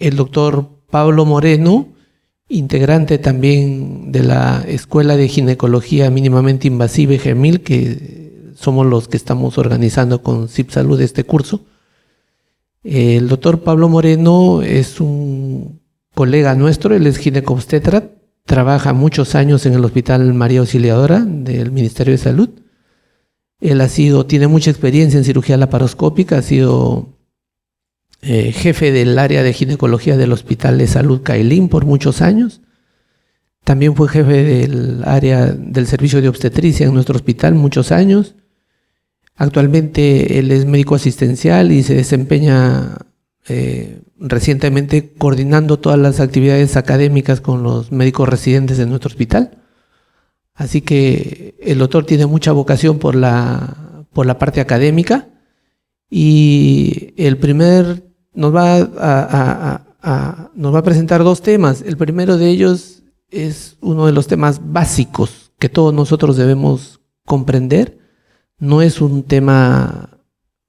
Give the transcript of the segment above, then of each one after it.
el doctor Pablo Moreno, integrante también de la Escuela de Ginecología Mínimamente Invasiva GEMIL, que somos los que estamos organizando con CIPSalud este curso. El doctor Pablo Moreno es un colega nuestro, él es ginecobstetra, trabaja muchos años en el Hospital María Auxiliadora del Ministerio de Salud. Él tiene mucha experiencia en cirugía laparoscópica, ha sido jefe del área de ginecología del Hospital de Salud Cailín por muchos años. También fue jefe del área del servicio de obstetricia en nuestro hospital muchos años. Actualmente él es médico asistencial y se desempeña recientemente coordinando todas las actividades académicas con los médicos residentes de nuestro hospital. Así que el doctor tiene mucha vocación por la parte académica y nos va a presentar dos temas. El primero de ellos es uno de los temas básicos que todos nosotros debemos comprender. No es un tema,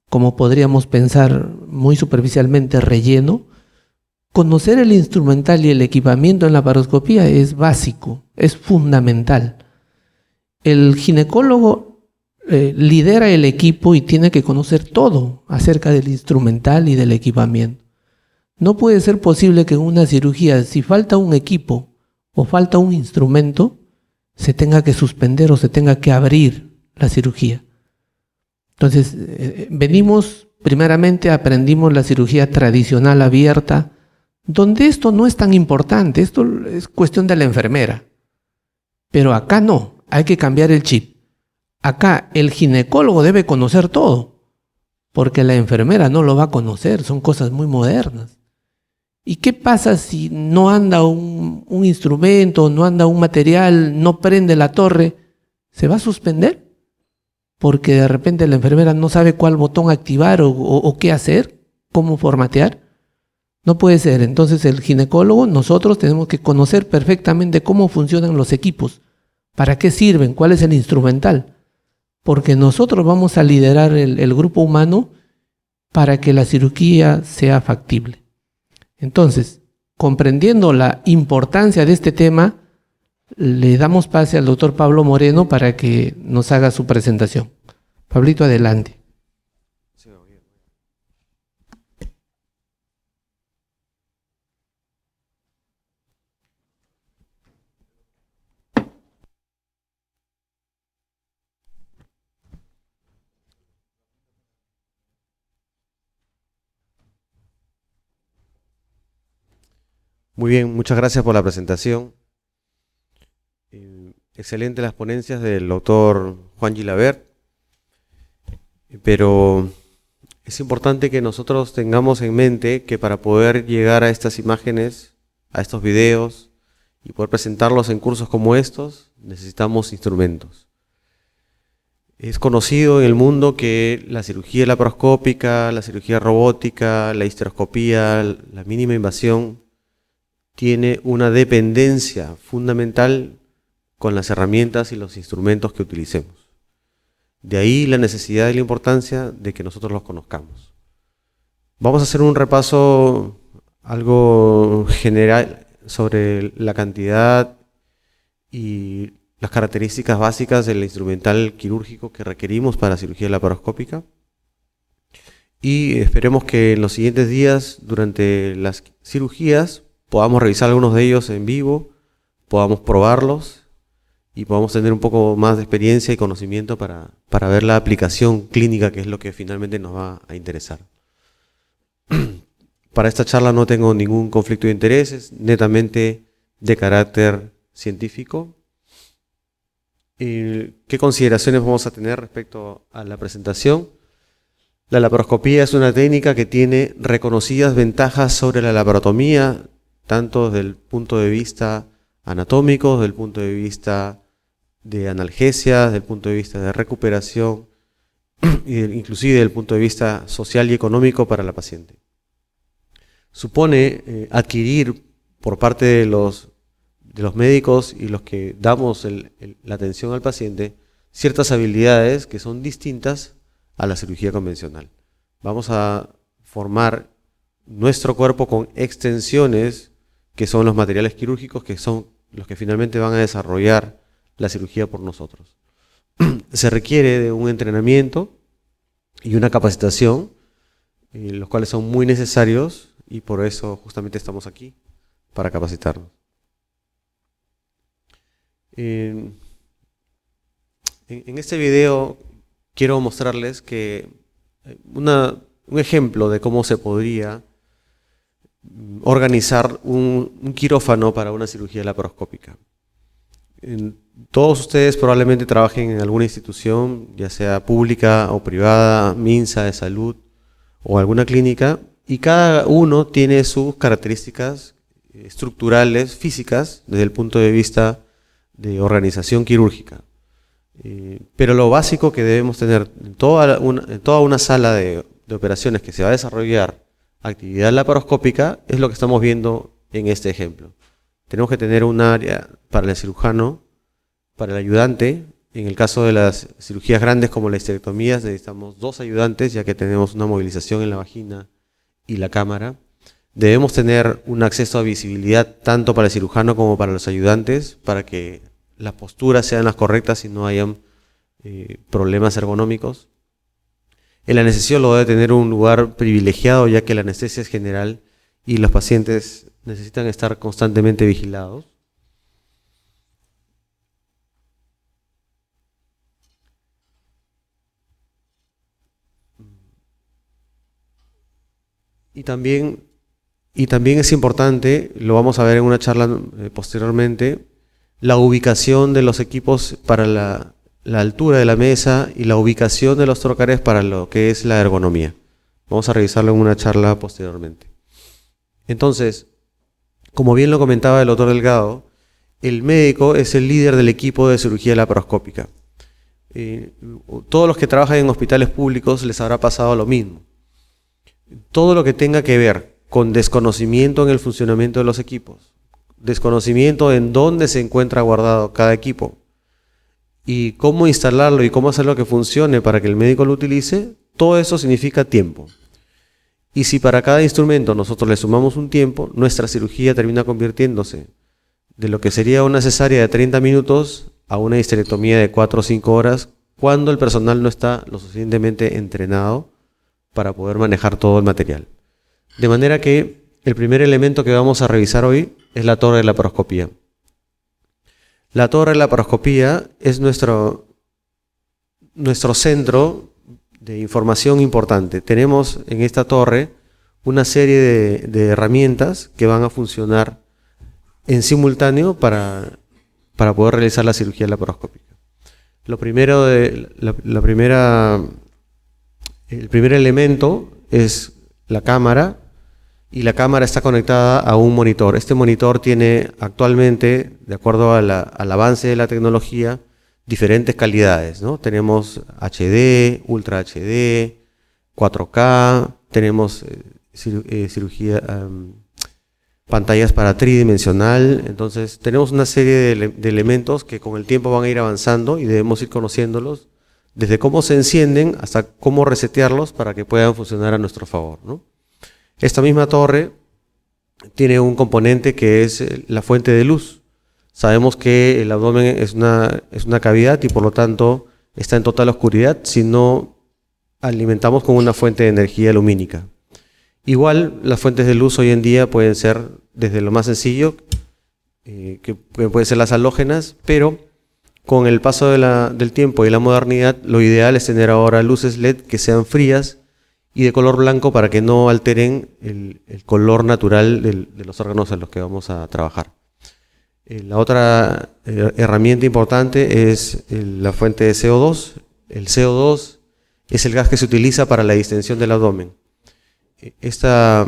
como podríamos pensar muy superficialmente, relleno. Conocer el instrumental y el equipamiento en la laparoscopía es básico, es fundamental. El ginecólogo lidera el equipo y tiene que conocer todo acerca del instrumental y del equipamiento. No puede ser posible que en una cirugía, si falta un equipo o falta un instrumento, se tenga que suspender o se tenga que abrir la cirugía. Entonces, aprendimos la cirugía tradicional abierta, donde esto no es tan importante, esto es cuestión de la enfermera. Pero acá no, hay que cambiar el chip. Acá el ginecólogo debe conocer todo, porque la enfermera no lo va a conocer, son cosas muy modernas. ¿Y qué pasa si no anda un instrumento, no anda un material, no prende la torre? ¿Se va a suspender? Porque de repente la enfermera no sabe cuál botón activar o qué hacer, cómo formatear. No puede ser. Entonces el ginecólogo, nosotros tenemos que conocer perfectamente cómo funcionan los equipos, para qué sirven, cuál es el instrumental, porque nosotros vamos a liderar el grupo humano para que la cirugía sea factible. Entonces, comprendiendo la importancia de este tema, le damos pase al doctor Pablo Moreno para que nos haga su presentación. Pablito, adelante. Muy bien, muchas gracias por la presentación. Excelente las ponencias del doctor Juan Gilabert, pero es importante que nosotros tengamos en mente que para poder llegar a estas imágenes, a estos videos y poder presentarlos en cursos como estos, necesitamos instrumentos. Es conocido en el mundo que la cirugía laparoscópica, la cirugía robótica, la histeroscopía, la mínima invasión, tiene una dependencia fundamental con las herramientas y los instrumentos que utilicemos. De ahí la necesidad y la importancia de que nosotros los conozcamos. Vamos a hacer un repaso algo general sobre la cantidad y las características básicas del instrumental quirúrgico que requerimos para cirugía laparoscópica. Y esperemos que en los siguientes días, durante las cirugías, podamos revisar algunos de ellos en vivo, podamos probarlos y podamos tener un poco más de experiencia y conocimiento para ver la aplicación clínica, que es lo que finalmente nos va a interesar. Para esta charla no tengo ningún conflicto de intereses, netamente de carácter científico. ¿Qué consideraciones vamos a tener respecto a la presentación? La laparoscopía es una técnica que tiene reconocidas ventajas sobre la laparotomía, tanto desde el punto de vista anatómico, desde el punto de vista de analgesia, desde el punto de vista de recuperación, inclusive desde el punto de vista social y económico para la paciente. Supone adquirir por parte de los médicos y los que damos la atención al paciente ciertas habilidades que son distintas a la cirugía convencional. Vamos a formar nuestro cuerpo con extensiones, que son los materiales quirúrgicos, que son los que finalmente van a desarrollar la cirugía por nosotros. Se requiere de un entrenamiento y una capacitación, los cuales son muy necesarios, y por eso justamente estamos aquí, para capacitarnos. En este video quiero mostrarles que un ejemplo de cómo se podría organizar un quirófano para una cirugía laparoscópica. Todos ustedes probablemente trabajen en alguna institución, ya sea pública o privada, MINSA de salud o alguna clínica, y cada uno tiene sus características estructurales, físicas, desde el punto de vista de organización quirúrgica. Pero lo básico que debemos tener en toda una sala de operaciones que se va a desarrollar actividad laparoscópica es lo que estamos viendo en este ejemplo. Tenemos que tener un área para el cirujano, para el ayudante. En el caso de las cirugías grandes como las histerectomías necesitamos 2 ayudantes, ya que tenemos una movilización en la vagina y la cámara. Debemos tener un acceso a visibilidad tanto para el cirujano como para los ayudantes, para que las posturas sean las correctas y no hayan problemas ergonómicos. El anestesiólogo debe tener un lugar privilegiado, ya que la anestesia es general y los pacientes necesitan estar constantemente vigilados. Y también es importante, lo vamos a ver en una charla posteriormente, la ubicación de los equipos para la altura de la mesa y la ubicación de los trocares para lo que es la ergonomía. Vamos a revisarlo en una charla posteriormente. Entonces, como bien lo comentaba el doctor Delgado, el médico es el líder del equipo de cirugía laparoscópica. Todos los que trabajan en hospitales públicos les habrá pasado lo mismo. Todo lo que tenga que ver con desconocimiento en el funcionamiento de los equipos, desconocimiento en dónde se encuentra guardado cada equipo y cómo instalarlo y cómo hacerlo que funcione para que el médico lo utilice, todo eso significa tiempo. Y si para cada instrumento nosotros le sumamos un tiempo, nuestra cirugía termina convirtiéndose de lo que sería una cesárea de 30 minutos a una histerectomía de 4 o 5 horas, cuando el personal no está lo suficientemente entrenado para poder manejar todo el material. De manera que el primer elemento que vamos a revisar hoy es la torre de laparoscopía. La torre de laparoscopía es nuestro centro de información importante. Tenemos en esta torre una serie de herramientas que van a funcionar en simultáneo para poder realizar la cirugía laparoscópica. El primer elemento es la cámara, y la cámara está conectada a un monitor. Este monitor tiene actualmente, de acuerdo al avance de la tecnología, diferentes calidades, ¿no? Tenemos HD, Ultra HD, 4K, tenemos pantallas para tridimensional. Entonces tenemos una serie de elementos que con el tiempo van a ir avanzando y debemos ir conociéndolos, desde cómo se encienden hasta cómo resetearlos para que puedan funcionar a nuestro favor, ¿no? Esta misma torre tiene un componente que es la fuente de luz. Sabemos que el abdomen es una cavidad y por lo tanto está en total oscuridad si no alimentamos con una fuente de energía lumínica. Igual las fuentes de luz hoy en día pueden ser desde lo más sencillo, que pueden ser las halógenas, pero con el paso del tiempo y la modernidad, lo ideal es tener ahora luces LED que sean frías y de color blanco para que no alteren el color natural de los órganos en los que vamos a trabajar. La otra herramienta importante es la fuente de CO2. El CO2 es el gas que se utiliza para la distensión del abdomen. Esta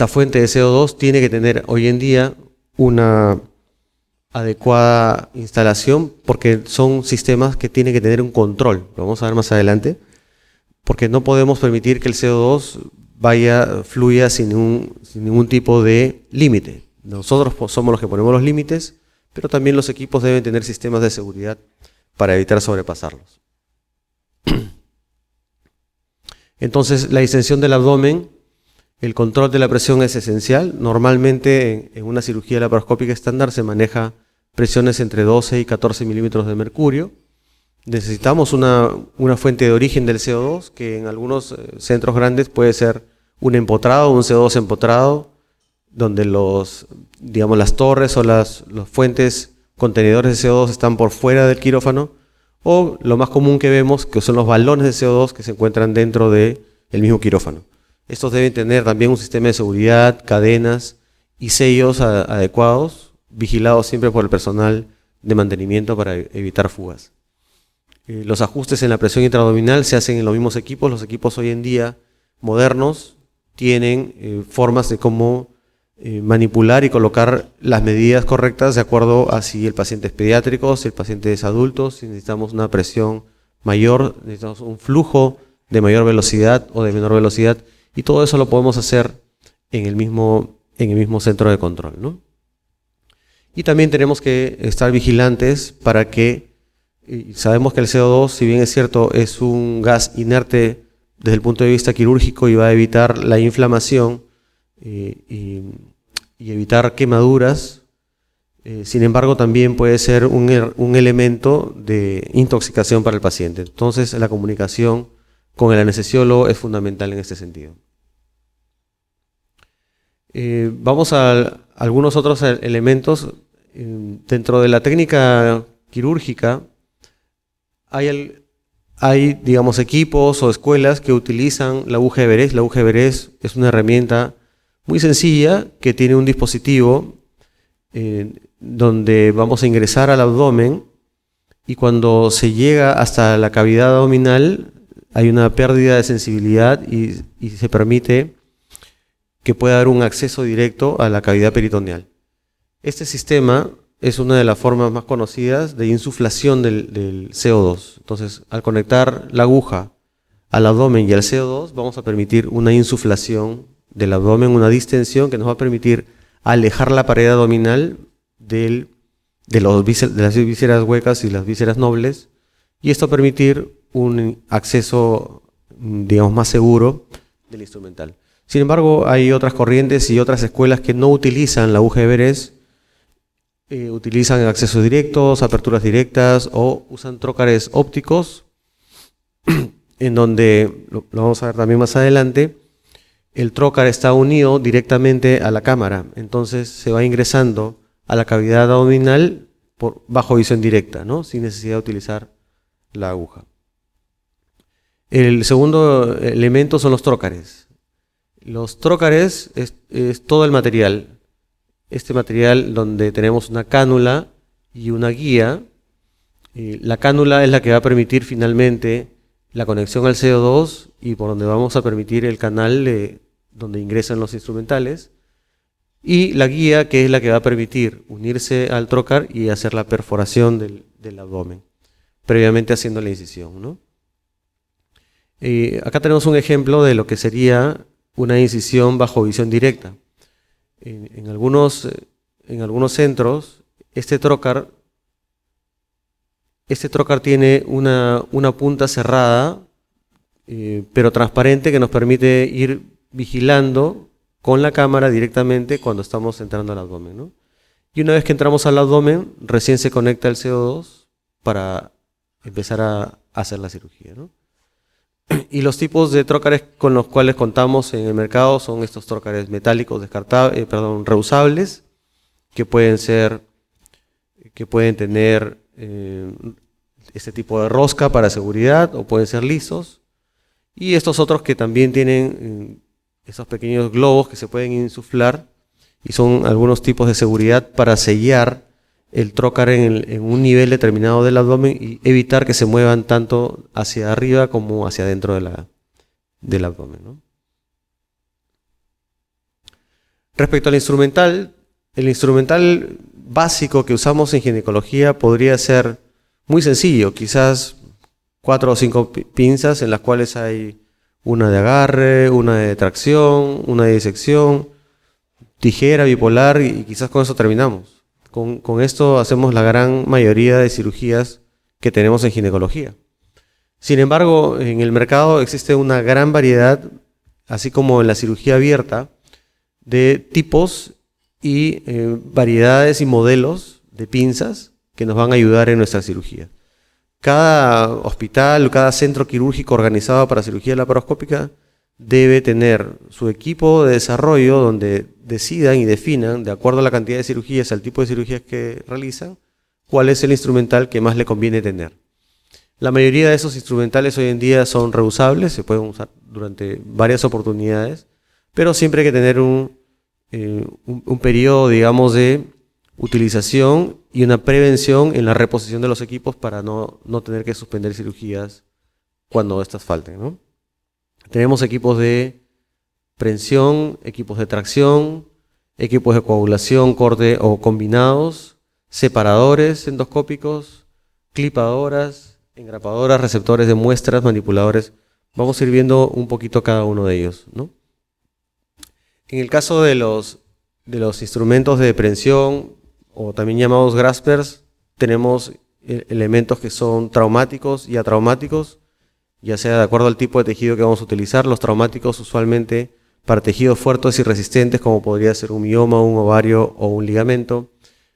fuente de CO2 tiene que tener hoy en día una adecuada instalación, porque son sistemas que tienen que tener un control. Lo vamos a ver más adelante. Porque no podemos permitir que el CO2 fluya sin ningún tipo de límite. Nosotros somos los que ponemos los límites, pero también los equipos deben tener sistemas de seguridad para evitar sobrepasarlos. Entonces, la distensión del abdomen El control de la presión es esencial. Normalmente en una cirugía laparoscópica estándar se maneja presiones entre 12 y 14 milímetros de mercurio. Necesitamos una fuente de origen del CO2, que en algunos centros grandes puede ser un empotrado, un CO2 empotrado, donde las torres o las fuentes contenedores de CO2 están por fuera del quirófano, o lo más común que vemos, que son los balones de CO2 que se encuentran dentro del mismo quirófano. Estos deben tener también un sistema de seguridad, cadenas y sellos adecuados, vigilados siempre por el personal de mantenimiento para evitar fugas. Los ajustes en la presión intraabdominal se hacen en los mismos equipos. Los equipos hoy en día modernos tienen formas de cómo manipular y colocar las medidas correctas de acuerdo a si el paciente es pediátrico, si el paciente es adulto, si necesitamos una presión mayor, necesitamos un flujo de mayor velocidad o de menor velocidad, y todo eso lo podemos hacer en el mismo centro de control, ¿no? Y también tenemos que estar vigilantes para que, sabemos que el CO2, si bien es cierto, es un gas inerte desde el punto de vista quirúrgico y va a evitar la inflamación y evitar quemaduras, sin embargo también puede ser un elemento de intoxicación para el paciente. Entonces la comunicación con el anestesiólogo es fundamental en este sentido. Vamos a algunos otros elementos. Dentro de la técnica quirúrgica hay, digamos, equipos o escuelas que utilizan la aguja de Veress. La aguja de Veress es una herramienta muy sencilla que tiene un dispositivo donde vamos a ingresar al abdomen, y cuando se llega hasta la cavidad abdominal hay una pérdida de sensibilidad y se permite que pueda dar un acceso directo a la cavidad peritoneal. Este sistema es una de las formas más conocidas de insuflación del CO2. Entonces, al conectar la aguja al abdomen y al CO2, vamos a permitir una insuflación del abdomen, una distensión que nos va a permitir alejar la pared abdominal de las vísceras huecas y las vísceras nobles, y esto va a permitir un acceso, digamos, más seguro del instrumental. Sin embargo, hay otras corrientes y otras escuelas que no utilizan la aguja de Veress, utilizan accesos directos, aperturas directas, o usan trócares ópticos, en donde, lo vamos a ver también más adelante, el trócar está unido directamente a la cámara, entonces se va ingresando a la cavidad abdominal bajo visión directa, ¿no? Sin necesidad de utilizar la aguja. El segundo elemento son los trócares. Los trócares es todo el material. Este material donde tenemos una cánula y una guía. La cánula es la que va a permitir finalmente la conexión al CO2 y por donde vamos a permitir el canal donde ingresan los instrumentales. Y la guía, que es la que va a permitir unirse al trócar y hacer la perforación del abdomen, previamente haciendo la incisión, ¿no? Acá tenemos un ejemplo de lo que sería una incisión bajo visión directa. En algunos centros, este trócar tiene una punta cerrada, pero transparente, que nos permite ir vigilando con la cámara directamente cuando estamos entrando al abdomen, ¿no? Y una vez que entramos al abdomen, recién se conecta el CO2 para empezar a hacer la cirugía, ¿no? Y los tipos de trócares con los cuales contamos en el mercado son estos trócares metálicos reusables, que pueden tener este tipo de rosca para seguridad, o pueden ser lisos, y estos otros que también tienen esos pequeños globos que se pueden insuflar, y son algunos tipos de seguridad para sellar el trócar en un nivel determinado del abdomen y evitar que se muevan tanto hacia arriba como hacia adentro del abdomen, ¿no? Respecto al instrumental, el instrumental básico que usamos en ginecología podría ser muy sencillo, quizás 4 o 5 pinzas en las cuales hay una de agarre, una de tracción, una de disección, tijera bipolar, y quizás con eso terminamos. Con esto hacemos la gran mayoría de cirugías que tenemos en ginecología. Sin embargo, en el mercado existe una gran variedad así como en la cirugía abierta, de tipos y variedades y modelos de pinzas que nos van a ayudar en nuestra cirugía. Cada hospital, cada centro quirúrgico organizado para cirugía laparoscópica debe tener su equipo de desarrollo donde decidan y definan, de acuerdo a la cantidad de cirugías, al tipo de cirugías que realizan, cuál es el instrumental que más le conviene tener. La mayoría de esos instrumentales hoy en día son reusables, se pueden usar durante varias oportunidades, pero siempre hay que tener un periodo, digamos, de utilización y una prevención en la reposición de los equipos para no tener que suspender cirugías cuando estas falten, ¿no? Tenemos equipos de prensión, equipos de tracción, equipos de coagulación, corte o combinados, separadores endoscópicos, clipadoras, engrapadoras, receptores de muestras, manipuladores. Vamos a ir viendo un poquito cada uno de ellos, ¿no? En el caso de los instrumentos de prensión, o también llamados graspers, tenemos elementos que son traumáticos y atraumáticos, ya sea de acuerdo al tipo de tejido que vamos a utilizar. Los traumáticos usualmente para tejidos fuertes y resistentes, como podría ser un mioma, un ovario o un ligamento,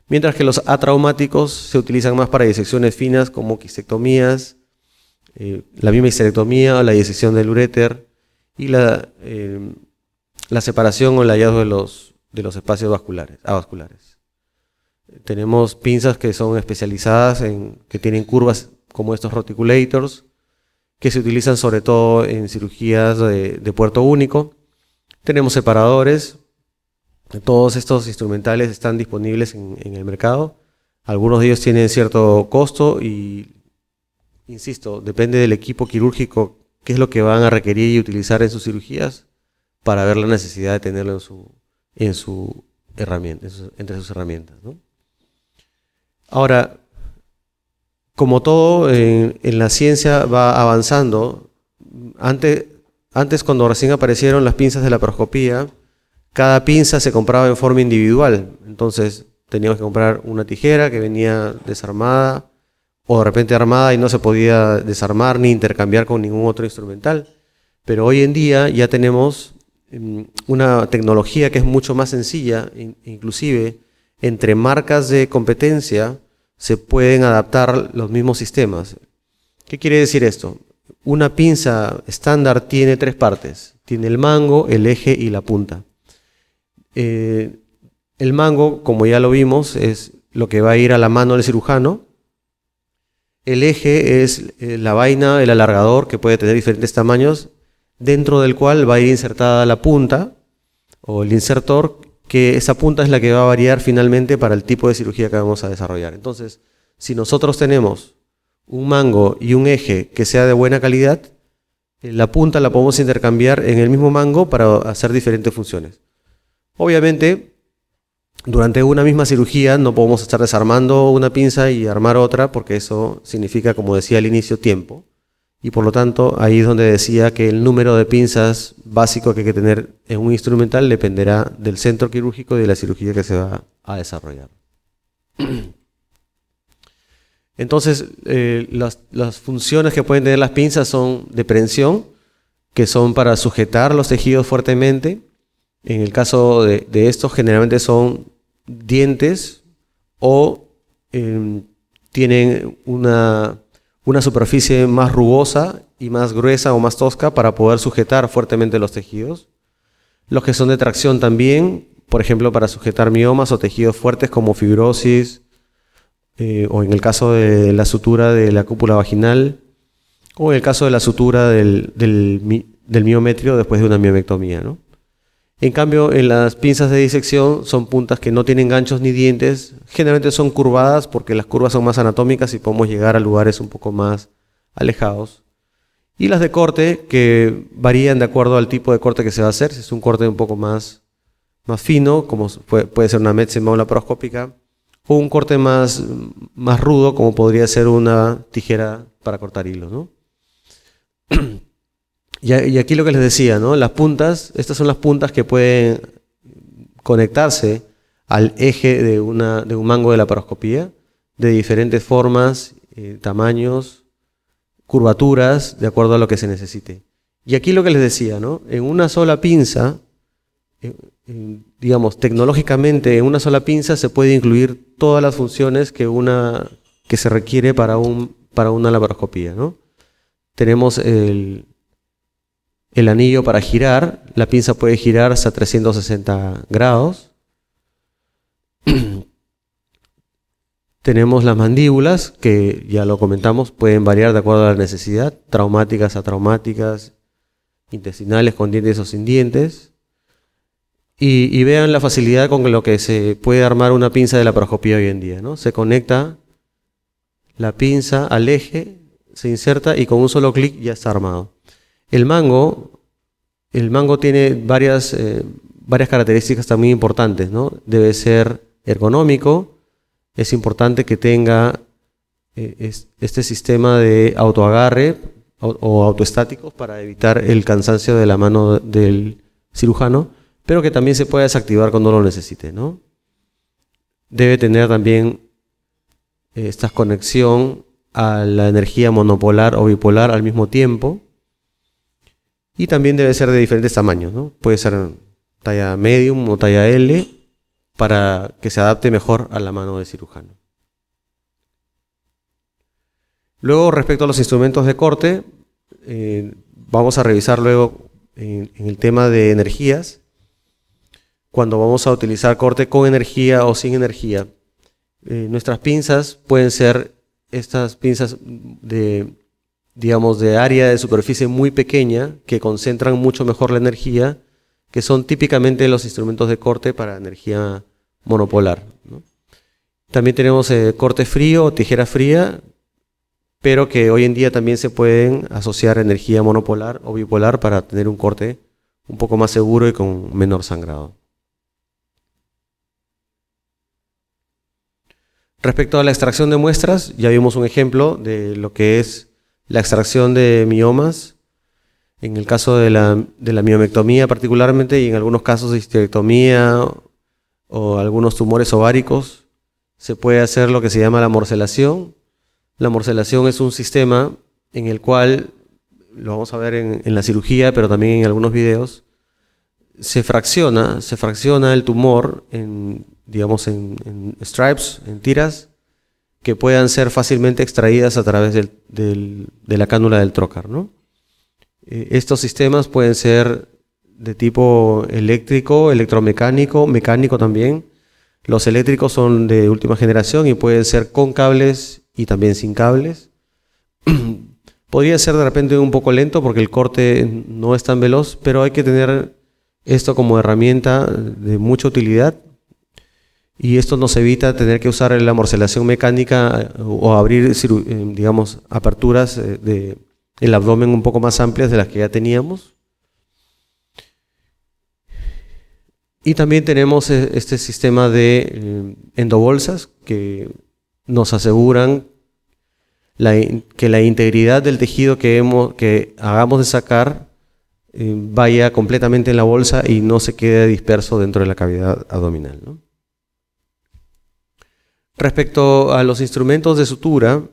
mientras que los atraumáticos se utilizan más para disecciones finas como quistectomías, la misma histerectomía o la disección del uréter y la separación o el hallazgo de los espacios avasculares. Tenemos pinzas que son especializadas que tienen curvas como estos roticulators, que se utilizan sobre todo en cirugías de puerto único. Tenemos separadores. Todos estos instrumentales están disponibles en el mercado. Algunos de ellos tienen cierto costo y, insisto, depende del equipo quirúrgico qué es lo que van a requerir y utilizar en sus cirugías para ver la necesidad de tenerlo entre sus herramientas, ¿no? Ahora, como todo en la ciencia va avanzando, antes cuando recién aparecieron las pinzas de laparoscopía, cada pinza se compraba en forma individual. Entonces teníamos que comprar una tijera que venía desarmada o de repente armada y no se podía desarmar ni intercambiar con ningún otro instrumental. Pero hoy en día ya tenemos una tecnología que es mucho más sencilla, inclusive entre marcas de competencia se pueden adaptar los mismos sistemas. ¿Qué quiere decir esto? Una pinza estándar tiene 3 partes. Tiene el mango, el eje y la punta. El mango, como ya lo vimos, es lo que va a ir a la mano del cirujano. El eje es la vaina, el alargador, que puede tener diferentes tamaños, dentro del cual va a ir insertada la punta o el insertor, que esa punta es la que va a variar finalmente para el tipo de cirugía que vamos a desarrollar. Entonces, si nosotros tenemos un mango y un eje que sea de buena calidad, la punta la podemos intercambiar en el mismo mango para hacer diferentes funciones. Obviamente, durante una misma cirugía no podemos estar desarmando una pinza y armar otra, porque eso significa, como decía al inicio, tiempo. Y por lo tanto, ahí es donde decía que el número de pinzas básico que hay que tener en un instrumental dependerá del centro quirúrgico y de la cirugía que se va a desarrollar. Entonces, las funciones que pueden tener las pinzas son de prensión, que son para sujetar los tejidos fuertemente. En el caso de estos, generalmente son dientes o tienen una superficie más rugosa y más gruesa o más tosca para poder sujetar fuertemente los tejidos. Los que son de tracción también, por ejemplo, para sujetar miomas o tejidos fuertes como fibrosis, o en el caso de la sutura de la cúpula vaginal, o en el caso de la sutura del miometrio después de una miomectomía, ¿no? En cambio, en las pinzas de disección son puntas que no tienen ganchos ni dientes, generalmente son curvadas porque las curvas son más anatómicas y podemos llegar a lugares un poco más alejados. Y las de corte, que varían de acuerdo al tipo de corte que se va a hacer. Si es un corte un poco más fino, como puede ser una Medsema o laparoscópica, o un corte más rudo, como podría ser una tijera para cortar hilos, ¿no? Y aquí lo que les decía, ¿no? Las puntas, estas son las puntas que pueden conectarse al eje de un mango de laparoscopía, de diferentes formas, tamaños, curvaturas, de acuerdo a lo que se necesite. Y aquí lo que les decía, ¿no? En una sola pinza, digamos, tecnológicamente, en una sola pinza se puede incluir todas las funciones que se requiere para una laparoscopía, ¿no? Tenemos el anillo para girar, la pinza puede girar hasta 360 grados. Tenemos las mandíbulas, que ya lo comentamos, pueden variar de acuerdo a la necesidad, traumáticas a traumáticas, intestinales con dientes o sin dientes. Y vean la facilidad con lo que se puede armar una pinza de laparoscopía hoy en día, ¿no? Se conecta la pinza al eje, se inserta y con un solo clic ya está armado. El mango tiene varias características también importantes, ¿no? Debe ser ergonómico, es importante que tenga este sistema de autoagarre o autoestáticos para evitar el cansancio de la mano del cirujano, pero que también se pueda desactivar cuando lo necesite, ¿no? Debe tener también esta conexión a la energía monopolar o bipolar al mismo tiempo, y también debe ser de diferentes tamaños, ¿no? Puede ser talla medium o talla L para que se adapte mejor a la mano del cirujano. Luego, respecto a los instrumentos de corte, vamos a revisar luego en el tema de energías, cuando vamos a utilizar corte con energía o sin energía. Nuestras pinzas pueden ser estas pinzas de área de superficie muy pequeña que concentran mucho mejor la energía, que son típicamente los instrumentos de corte para energía monopolar, ¿no? También tenemos corte frío o tijera fría, pero que hoy en día también se pueden asociar a energía monopolar o bipolar para tener un corte un poco más seguro y con menor sangrado. Respecto a la extracción de muestras, ya vimos un ejemplo de lo que es la extracción de miomas, en el caso de la miomectomía particularmente, y en algunos casos de histerectomía o algunos tumores ováricos, se puede hacer lo que se llama la morcelación. La morcelación es un sistema en el cual, lo vamos a ver en la cirugía, pero también en algunos videos, se fracciona el tumor en stripes, en tiras, que puedan ser fácilmente extraídas a través de la cánula del trocar, ¿no? Estos sistemas pueden ser de tipo eléctrico, electromecánico, mecánico también. Los eléctricos son de última generación y pueden ser con cables y también sin cables. Podría ser de repente un poco lento porque el corte no es tan veloz, pero hay que tener esto como herramienta de mucha utilidad. Y esto nos evita tener que usar la morcelación mecánica o abrir, aperturas del abdomen un poco más amplias de las que ya teníamos. Y también tenemos este sistema de endobolsas que nos aseguran que la integridad del tejido que hagamos de sacar vaya completamente en la bolsa y no se quede disperso dentro de la cavidad abdominal, ¿no? Respecto a los instrumentos de sutura,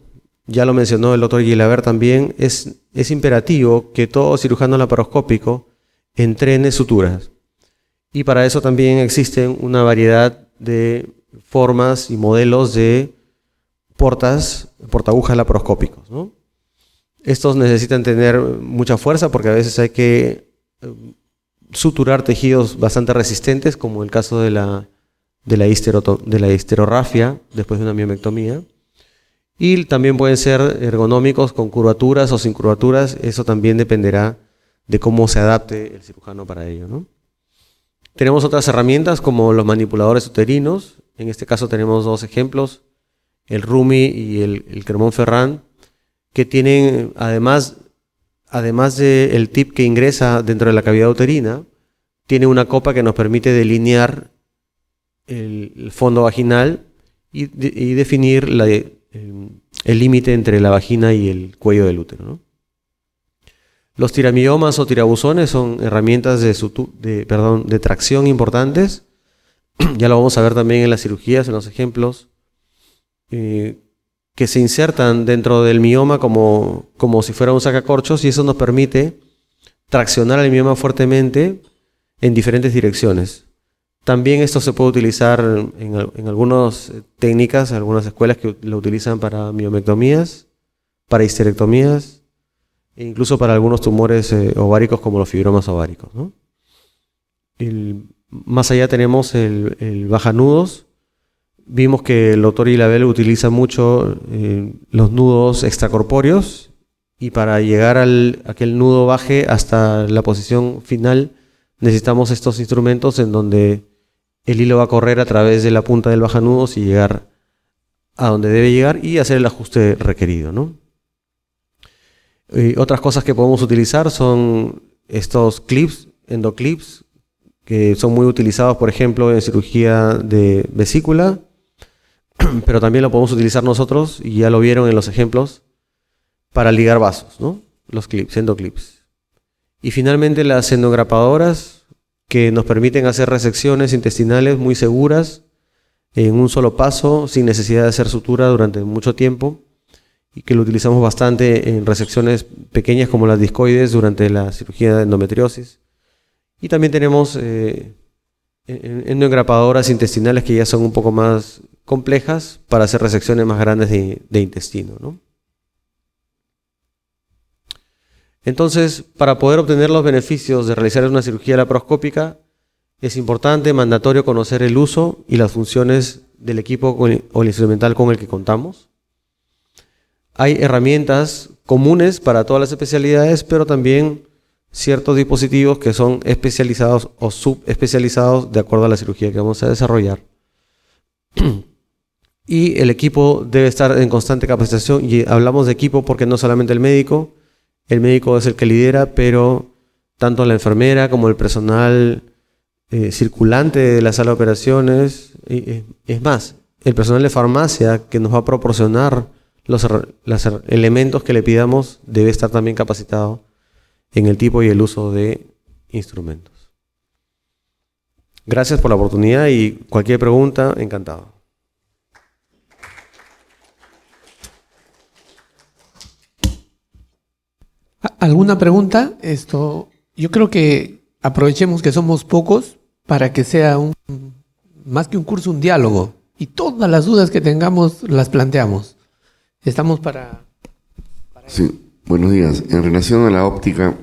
ya lo mencionó el doctor Guilaber también, es imperativo que todo cirujano laparoscópico entrene suturas. Y para eso también existen una variedad de formas y modelos de portaagujas laparoscópicos, ¿no? Estos necesitan tener mucha fuerza porque a veces hay que suturar tejidos bastante resistentes, como el caso de la histerorrafia después de una miomectomía. Y también pueden ser ergonómicos con curvaturas o sin curvaturas. Eso también dependerá de cómo se adapte el cirujano para ello, ¿no? Tenemos otras herramientas como los manipuladores uterinos. En este caso tenemos dos ejemplos, el Rumi y el Clermont-Ferrand, que tienen, además del tip que ingresa dentro de la cavidad uterina, tiene una copa que nos permite delinear el fondo vaginal y definir el límite entre la vagina y el cuello del útero, ¿no? Los tiramiomas o tirabuzones son herramientas de tracción importantes. Ya lo vamos a ver también en las cirugías, en los ejemplos, que se insertan dentro del mioma como si fuera un sacacorchos, y eso nos permite traccionar el mioma fuertemente en diferentes direcciones. También esto se puede utilizar en algunas técnicas, algunas escuelas que lo utilizan para miomectomías, para histerectomías e incluso para algunos tumores ováricos como los fibromas ováricos, ¿no? Más allá tenemos el bajanudos. Vimos que el doctor Ilabel utiliza mucho los nudos extracorpóreos y para llegar a que el nudo baje hasta la posición final necesitamos estos instrumentos en donde el hilo va a correr a través de la punta del bajanudos y llegar a donde debe llegar y hacer el ajuste requerido, ¿no? Otras cosas que podemos utilizar son estos clips, endoclips, que son muy utilizados, por ejemplo, en cirugía de vesícula, pero también lo podemos utilizar nosotros, y ya lo vieron en los ejemplos, para ligar vasos, ¿no? Los clips, endoclips. Y finalmente las endograpadoras, que nos permiten hacer resecciones intestinales muy seguras, en un solo paso, sin necesidad de hacer sutura durante mucho tiempo, y que lo utilizamos bastante en resecciones pequeñas como las discoides durante la cirugía de endometriosis. Y también tenemos endoengrapadoras intestinales que ya son un poco más complejas para hacer resecciones más grandes de intestino, ¿no? Entonces, para poder obtener los beneficios de realizar una cirugía laparoscópica, es importante, mandatorio, conocer el uso y las funciones del equipo o el instrumental con el que contamos. Hay herramientas comunes para todas las especialidades, pero también ciertos dispositivos que son especializados o subespecializados de acuerdo a la cirugía que vamos a desarrollar. Y el equipo debe estar en constante capacitación, y hablamos de equipo porque no solamente el médico es el que lidera, pero tanto la enfermera como el personal circulante de la sala de operaciones, es más, el personal de farmacia que nos va a proporcionar los elementos que le pidamos debe estar también capacitado en el tipo y el uso de instrumentos. Gracias por la oportunidad y cualquier pregunta, encantado. ¿Alguna pregunta? Yo creo que aprovechemos que somos pocos para que sea más que un curso, un diálogo. Y todas las dudas que tengamos las planteamos. Estamos para Sí, buenos días. En relación a la óptica,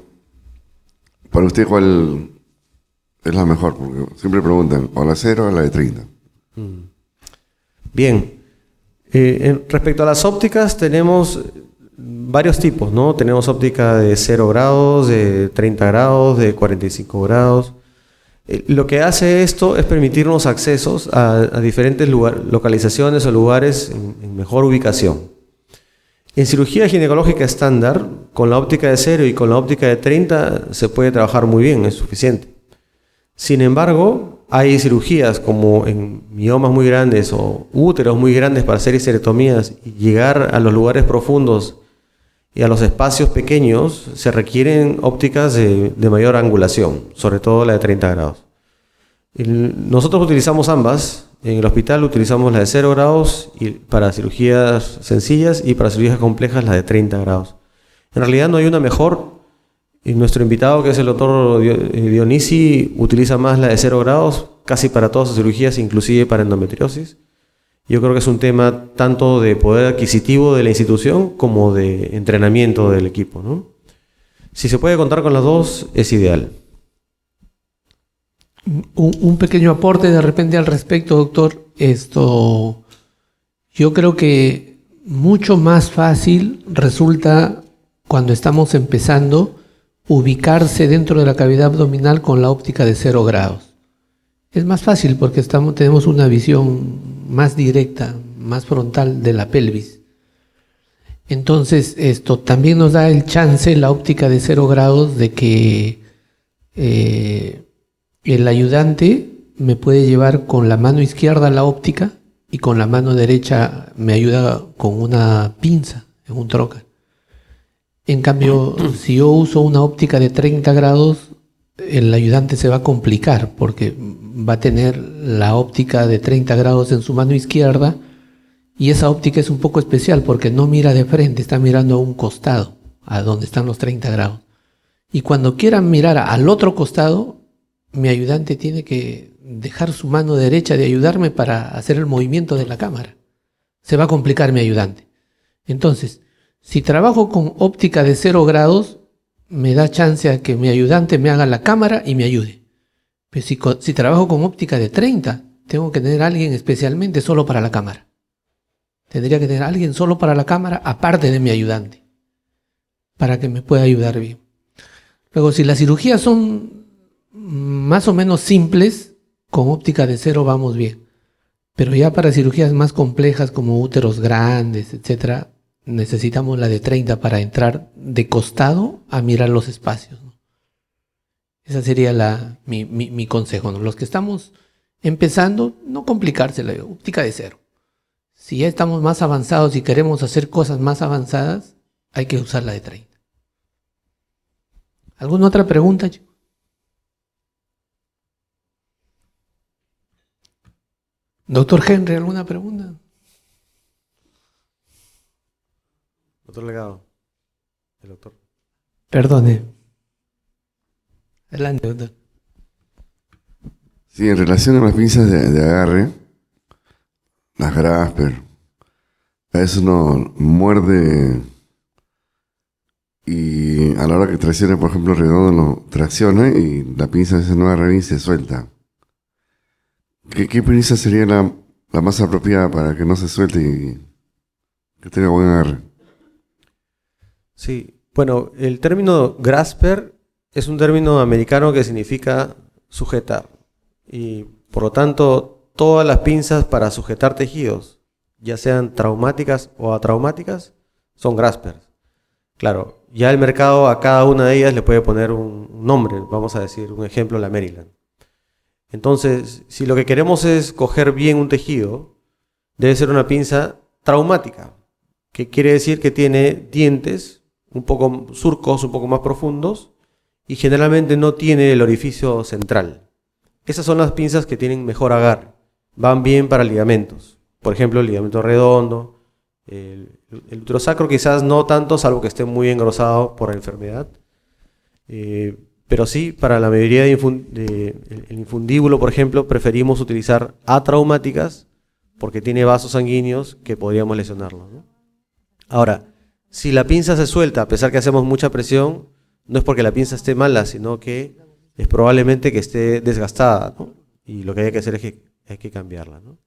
para usted, ¿cuál es la mejor? Porque siempre preguntan, ¿o la 0 o la de 30? Bien. Respecto a las ópticas, tenemos varios tipos, ¿no? Tenemos óptica de 0 grados, de 30 grados, de 45 grados. Lo que hace esto es permitirnos accesos a diferentes localizaciones o lugares en mejor ubicación. En cirugía ginecológica estándar, con la óptica de 0 y con la óptica de 30 se puede trabajar muy bien, es suficiente. Sin embargo, hay cirugías como en miomas muy grandes o úteros muy grandes para hacer histerectomías, y llegar a los lugares profundos y a los espacios pequeños se requieren ópticas de mayor angulación, sobre todo la de 30 grados. Nosotros utilizamos ambas. En el hospital utilizamos la de 0 grados para cirugías sencillas, y para cirugías complejas la de 30 grados. En realidad no hay una mejor. Y nuestro invitado, que es el doctor Dionisi, utiliza más la de 0 grados casi para todas sus cirugías, inclusive para endometriosis. Yo creo que es un tema tanto de poder adquisitivo de la institución como de entrenamiento del equipo, ¿no? Si se puede contar con las dos, es ideal. Un pequeño aporte de repente al respecto, doctor. Yo creo que mucho más fácil resulta, cuando estamos empezando, ubicarse dentro de la cavidad abdominal con la óptica de 0 grados. Es más fácil porque tenemos una visión más directa, más frontal de la pelvis. Entonces, esto también nos da el chance, la óptica de 0 grados, de que el ayudante me puede llevar con la mano izquierda la óptica y con la mano derecha me ayuda con una pinza en un trocar. En cambio, si yo uso una óptica de 30 grados, el ayudante se va a complicar porque va a tener la óptica de 30 grados en su mano izquierda, y esa óptica es un poco especial porque no mira de frente, está mirando a un costado, a donde están los 30 grados. Y cuando quieran mirar al otro costado, mi ayudante tiene que dejar su mano derecha de ayudarme para hacer el movimiento de la cámara. Se va a complicar mi ayudante. Entonces, si trabajo con óptica de 0 grados, me da chance a que mi ayudante me haga la cámara y me ayude. Pero si trabajo con óptica de 30, tengo que tener a alguien especialmente solo para la cámara. Tendría que tener a alguien solo para la cámara, aparte de mi ayudante, para que me pueda ayudar bien. Luego, si las cirugías son más o menos simples, con óptica de 0 vamos bien. Pero ya para cirugías más complejas como úteros grandes, etc., necesitamos la de 30 para entrar de costado a mirar los espacios, ¿no? Ese sería mi consejo, ¿no? Los que estamos empezando, no complicarse la óptica de 0. Si ya estamos más avanzados y queremos hacer cosas más avanzadas, hay que usar la de 30. ¿Alguna otra pregunta, chicos? Doctor Henry, ¿alguna pregunta? Doctor Legado. El doctor. Perdone. Adelante, doctor. Sí, en relación a las pinzas de agarre, las Grasper, a veces uno muerde y a la hora que tracciona, por ejemplo, redondo, lo tracciona y la pinza a veces no agarra bien y se suelta. ¿Qué pinza sería la más apropiada para que no se suelte y que tenga buen agarre? Sí, bueno, el término grasper es un término americano que significa sujetar. Y por lo tanto, todas las pinzas para sujetar tejidos, ya sean traumáticas o atraumáticas, son graspers. Claro, ya el mercado a cada una de ellas le puede poner un nombre, vamos a decir, un ejemplo, la Maryland. Entonces, si lo que queremos es coger bien un tejido, debe ser una pinza traumática, que quiere decir que tiene dientes, surcos un poco más profundos, y generalmente no tiene el orificio central. Esas son las pinzas que tienen mejor agarre, van bien para ligamentos. Por ejemplo, el ligamento redondo, el uterosacro quizás no tanto, salvo que esté muy engrosado por la enfermedad. Pero sí, para la mayoría el infundíbulo, por ejemplo, preferimos utilizar atraumáticas porque tiene vasos sanguíneos que podríamos lesionarlos, ¿no? Ahora, si la pinza se suelta, a pesar que hacemos mucha presión, no es porque la pinza esté mala, sino que es probablemente que esté desgastada, ¿no? Y lo que hay que hacer es que hay que cambiarla, ¿no?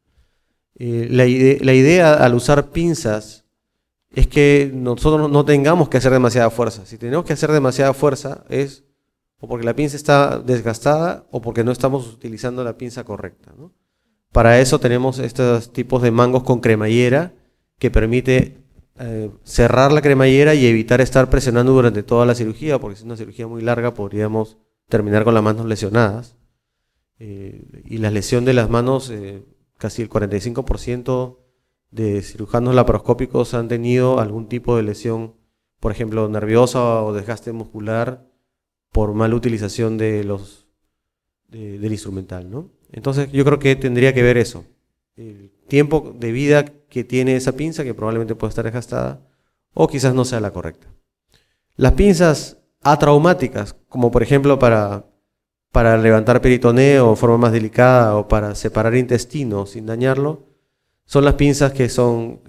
La idea al usar pinzas es que nosotros no tengamos que hacer demasiada fuerza. Si tenemos que hacer demasiada fuerza es o porque la pinza está desgastada o porque no estamos utilizando la pinza correcta, ¿no? Para eso tenemos estos tipos de mangos con cremallera que permite cerrar la cremallera y evitar estar presionando durante toda la cirugía, porque si es una cirugía muy larga podríamos terminar con las manos lesionadas. Y la lesión de las manos, casi el 45% de cirujanos laparoscópicos han tenido algún tipo de lesión, por ejemplo, nerviosa o desgaste muscular por mala utilización del instrumental, ¿no? Entonces yo creo que tendría que ver eso, el tiempo de vida que tiene esa pinza, que probablemente puede estar desgastada, o quizás no sea la correcta. Las pinzas atraumáticas, como por ejemplo para levantar peritoneo de forma más delicada o para separar intestino sin dañarlo, son las pinzas que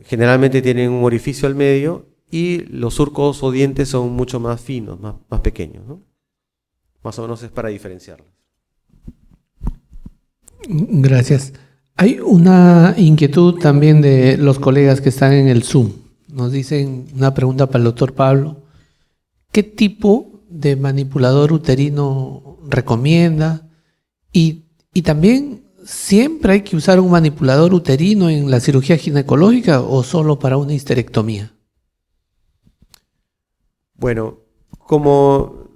generalmente tienen un orificio al medio y los surcos o dientes son mucho más finos, más pequeños, ¿no? Más o menos es para diferenciarlas. Gracias. Hay una inquietud también de los colegas que están en el Zoom. Nos dicen una pregunta para el doctor Pablo. ¿Qué tipo de manipulador uterino recomienda? Y también, ¿siempre hay que usar un manipulador uterino en la cirugía ginecológica o solo para una histerectomía? Bueno, como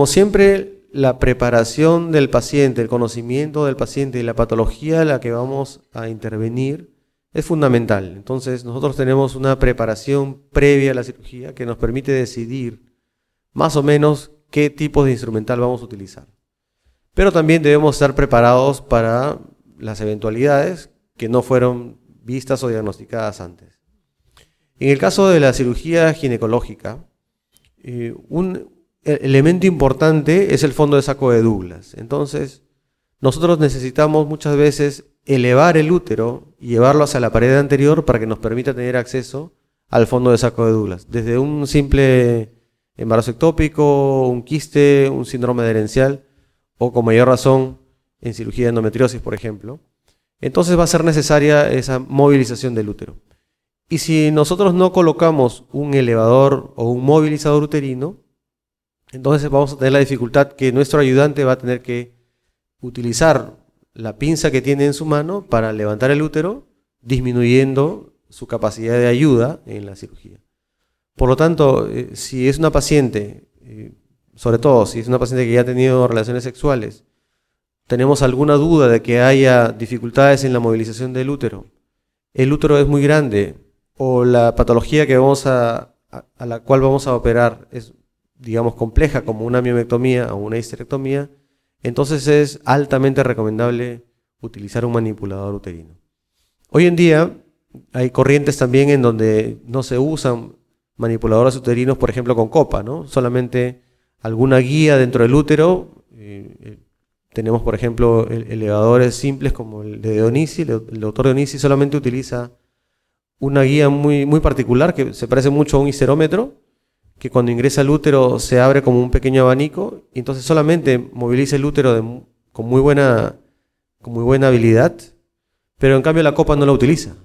siempre, la preparación del paciente, el conocimiento del paciente y la patología a la que vamos a intervenir es fundamental. Entonces, nosotros tenemos una preparación previa a la cirugía que nos permite decidir más o menos qué tipo de instrumental vamos a utilizar. Pero también debemos estar preparados para las eventualidades que no fueron vistas o diagnosticadas antes. En el caso de la cirugía ginecológica, elemento importante es el fondo de saco de Douglas. Entonces, nosotros necesitamos muchas veces elevar el útero y llevarlo hacia la pared anterior para que nos permita tener acceso al fondo de saco de Douglas. Desde un simple embarazo ectópico, un quiste, un síndrome adherencial o con mayor razón en cirugía de endometriosis, por ejemplo. Entonces va a ser necesaria esa movilización del útero. Y si nosotros no colocamos un elevador o un movilizador uterino, entonces vamos a tener la dificultad que nuestro ayudante va a tener que utilizar la pinza que tiene en su mano para levantar el útero, disminuyendo su capacidad de ayuda en la cirugía. Por lo tanto, si es una paciente, sobre todo si es una paciente que ya ha tenido relaciones sexuales, tenemos alguna duda de que haya dificultades en la movilización del útero, el útero es muy grande o la patología que a la cual vamos a operar es, digamos, compleja, como una miomectomía o una histerectomía, entonces es altamente recomendable utilizar un manipulador uterino. Hoy en día hay corrientes también en donde no se usan manipuladores uterinos, por ejemplo, con copa, ¿no? Solamente alguna guía dentro del útero. Tenemos, por ejemplo, elevadores simples como el de Dionisi. El doctor Dionisi solamente utiliza una guía muy, muy particular que se parece mucho a un histerómetro, que cuando ingresa al útero se abre como un pequeño abanico y entonces solamente moviliza el útero con muy buena habilidad, pero en cambio la copa no la utiliza.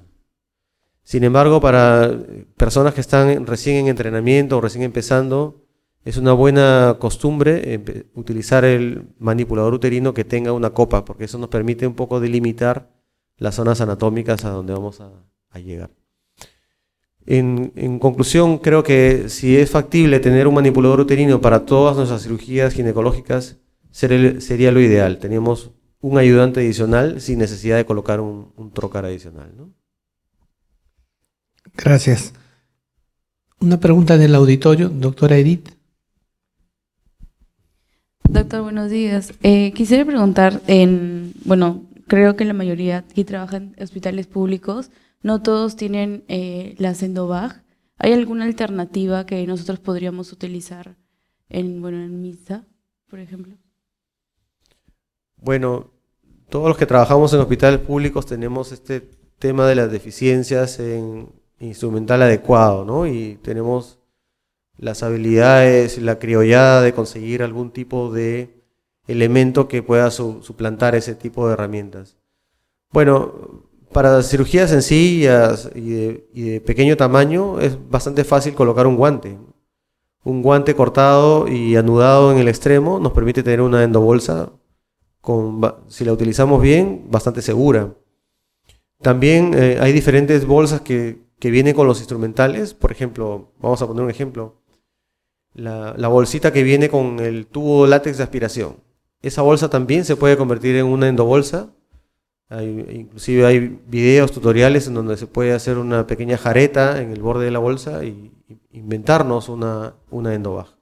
Sin embargo, para personas que están recién en entrenamiento o recién empezando, es una buena costumbre utilizar el manipulador uterino que tenga una copa, porque eso nos permite un poco delimitar las zonas anatómicas a donde vamos a llegar. En conclusión, creo que si es factible tener un manipulador uterino para todas nuestras cirugías ginecológicas, sería lo ideal. Teníamos un ayudante adicional sin necesidad de colocar un trocar adicional, ¿no? Gracias. Una pregunta del auditorio, doctora Edith. Doctor, buenos días. Quisiera preguntar, creo que la mayoría que trabaja en hospitales públicos, no todos tienen la Sendobag. ¿Hay alguna alternativa que nosotros podríamos utilizar en MISA, por ejemplo? Bueno, todos los que trabajamos en hospitales públicos tenemos este tema de las deficiencias en instrumental adecuado, ¿no? Y tenemos las habilidades, la criollada de conseguir algún tipo de elemento que pueda suplantar ese tipo de herramientas. Bueno, para cirugías sencillas y de pequeño tamaño es bastante fácil colocar un guante. Un guante cortado y anudado en el extremo nos permite tener una endobolsa, si la utilizamos bien, bastante segura. También hay diferentes bolsas que vienen con los instrumentales. Por ejemplo, vamos a poner un ejemplo. La bolsita que viene con el tubo látex de aspiración. Esa bolsa también se puede convertir en una endobolsa. Inclusive hay videos, tutoriales en donde se puede hacer una pequeña jareta en el borde de la bolsa y inventarnos una endobag.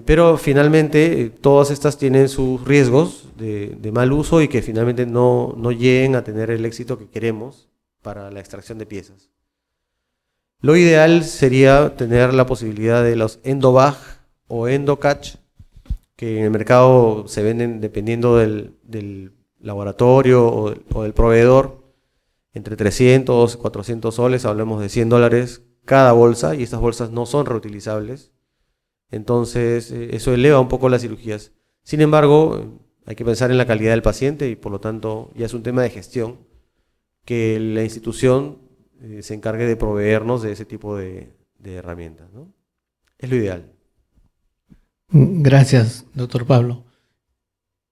Pero finalmente todas estas tienen sus riesgos de mal uso y que finalmente no lleguen a tener el éxito que queremos para la extracción de piezas. Lo ideal sería tener la posibilidad de los endobag o endocatch, que en el mercado se venden dependiendo del laboratorio o del proveedor, entre 300 y 400 soles, hablamos de $100 cada bolsa, y estas bolsas no son reutilizables. Entonces eso eleva un poco las cirugías. Sin embargo, hay que pensar en la calidad del paciente y por lo tanto ya es un tema de gestión que la institución se encargue de proveernos de ese tipo de herramientas, ¿no? Es lo ideal. Gracias, doctor Pablo.